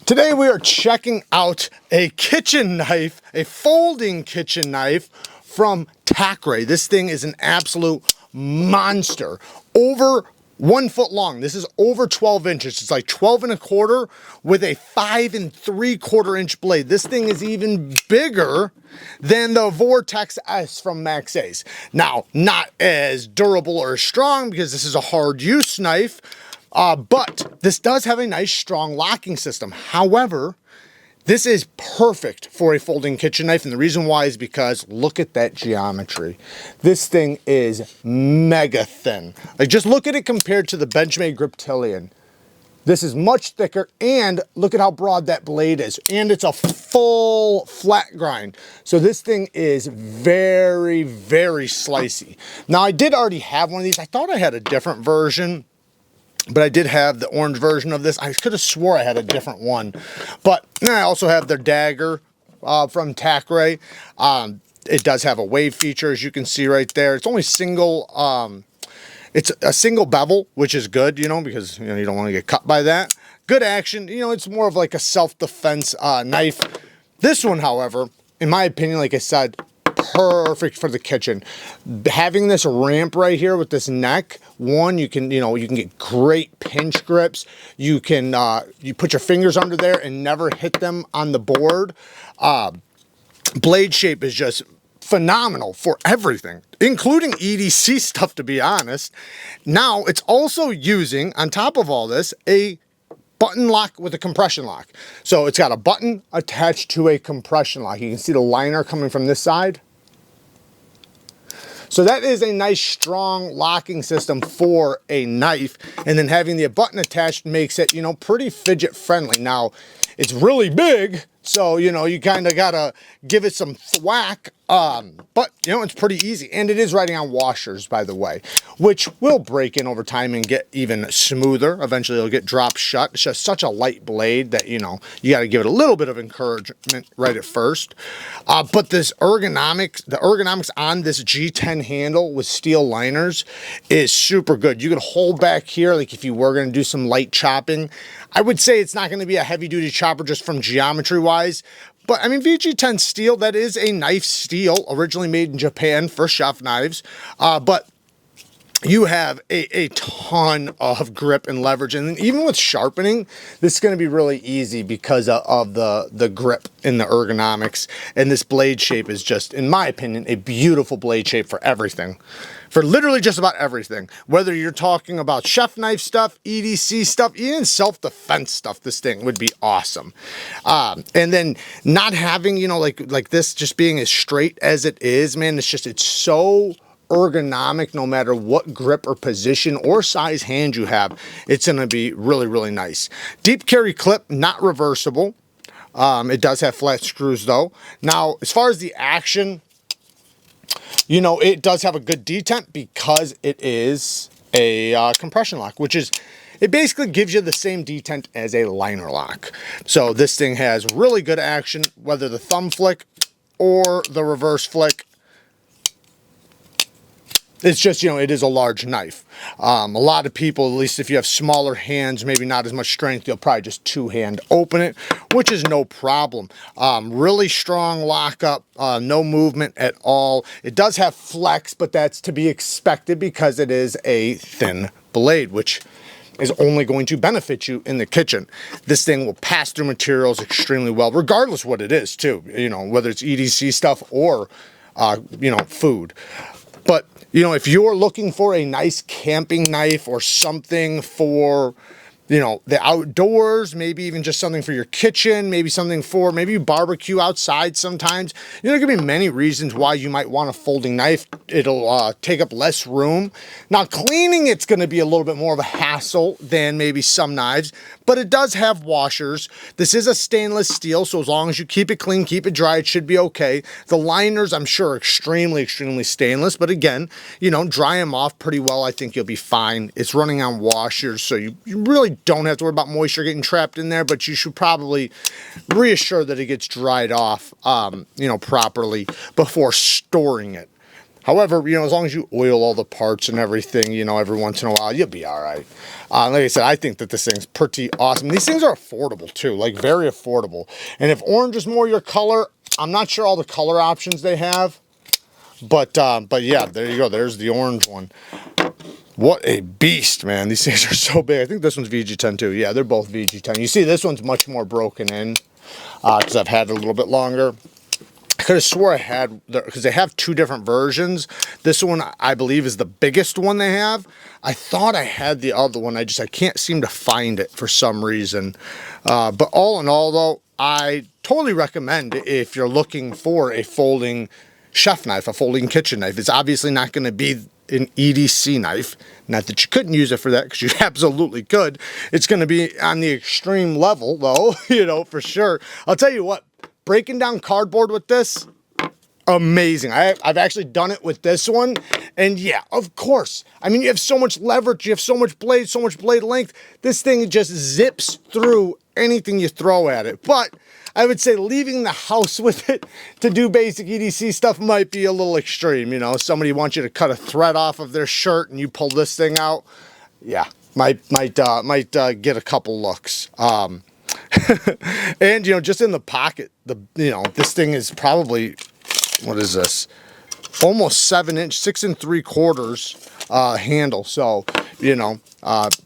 Today we are checking out a kitchen knife, a folding kitchen knife from TACRAY. This thing is an absolute monster. Over 1 foot long. This is over 12 inches. It's like 12 1/4 with a 5 3/4 inch blade. This thing is even bigger than the Vortex S from Max Ace. Now, not as durable or strong because this is a hard use knife. But this does have a nice strong locking system. However, this is perfect for a folding kitchen knife, and the reason why is because look at that geometry. This thing is mega thin. Like, just look at it compared to the Benchmade Griptilian. This is much thicker, and look at how broad that blade is, and it's a full flat grind. So this thing is very, very slicey. Now, I did already have one of these. I thought I had a different version, but I did have the orange version of this. I could have swore I had a different one. But I also have their dagger from TACRAY. It does have a wave feature, as you can see right there. It's only single, it's a single bevel, which is good, you know, because you don't want to get cut by that. Good action. You know, it's more of like a self-defense knife. This one, however, in my opinion, like I said, perfect for the kitchen. Having this ramp right here with this neck, one, you can get great pinch grips. You can you put your fingers under there and never hit them on the board. Blade shape is just phenomenal for everything, including EDC stuff, to be honest. Now, it's also using, on top of all this, a button lock with a compression lock. So it's got a button attached to a compression lock. You can see the liner coming from this side. So that is a nice strong locking system for a knife, and then having the button attached makes it, pretty fidget friendly. Now, it's really big, so you kind of gotta give it some thwack, but it's pretty easy, and it is riding on washers, by the way, which will break in over time and get even smoother. Eventually it'll get dropped shut. It's just such a light blade that you gotta give it a little bit of encouragement right at first. But this ergonomics, the ergonomics on this G10 handle with steel liners is super good. You can hold back here, like if you were gonna do some light chopping. I would say it's not gonna be a heavy duty chopper just from geometry wise, but I mean, VG10 steel, that is a knife steel, originally made in Japan for chef knives, but you have a ton of grip and leverage. And even with sharpening, this is going to be really easy because of the grip and the ergonomics. And this blade shape is just, in my opinion, a beautiful blade shape for everything. For literally just about everything. Whether you're talking about chef knife stuff, EDC stuff, even self-defense stuff, this thing would be awesome. And then not having, like this just being as straight as it is, man, it's so ergonomic. No matter what grip or position or size hand you have, it's going to be really, really nice. Deep carry clip, not reversible. It does have flat screws though. Now, as far as the action, it does have a good detent because it is a compression lock, which is, it basically gives you the same detent as a liner lock. So this thing has really good action, whether the thumb flick or the reverse flick. It's just, it is a large knife. A lot of people, at least if you have smaller hands, maybe not as much strength, you'll probably just two-hand open it, which is no problem. Really strong lockup, no movement at all. It does have flex, but that's to be expected because it is a thin blade, which is only going to benefit you in the kitchen. This thing will pass through materials extremely well, regardless what it is, too. Whether it's EDC stuff or, food. But, if you're looking for a nice camping knife or something for, the outdoors, maybe even just something for your kitchen, maybe you barbecue outside sometimes. There could be many reasons why you might want a folding knife. It'll take up less room. Now, cleaning it's going to be a little bit more of a hassle than maybe some knives, but it does have washers. This is a stainless steel, so as long as you keep it clean, keep it dry, it should be okay. The liners, I'm sure, are extremely, extremely stainless, but again, dry them off pretty well. I think you'll be fine. It's running on washers, so you really don't have to worry about moisture getting trapped in there, but you should probably reassure that it gets dried off, properly before storing it. However, you know, as long as you oil all the parts and everything, you know, every once in a while, you'll be all right. Like I said, I think that this thing's pretty awesome. These things are affordable too, like very affordable. And if orange is more your color, I'm not sure all the color options they have, but yeah, there you go. There's the orange one. What a beast, man. These things are so big. I think this one's VG10 too. Yeah, they're both VG10. You see, this one's much more broken in because I've had it a little bit longer. I could have swore I had, because they have two different versions. This one, I believe, is the biggest one they have. I thought I had the other one. I can't seem to find it for some reason. But all in all, though, I totally recommend if you're looking for a folding chef knife, a folding kitchen knife. It's obviously not going to be an EDC knife. Not that you couldn't use it for that, because you absolutely could. It's going to be on the extreme level, though, you know, for sure. I'll tell you what, breaking down cardboard with this, amazing. I've actually done it with this one, and yeah, of course. I mean, you have so much leverage, you have so much blade length. This thing just zips through anything you throw at it. But I would say leaving the house with it to do basic EDC stuff might be a little extreme. You know, somebody wants you to cut a thread off of their shirt and you pull this thing out. Yeah, might get a couple looks. And you know, just in the pocket, this thing is probably, what is this? Almost 7 inch, 6 3/4 handle. So, you know,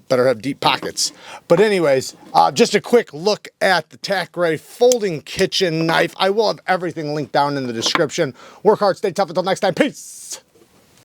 better have deep pockets. But anyways, just a quick look at the TACRAY folding kitchen knife. I will have everything linked down in the description. Work hard, stay tough. Until next time, peace.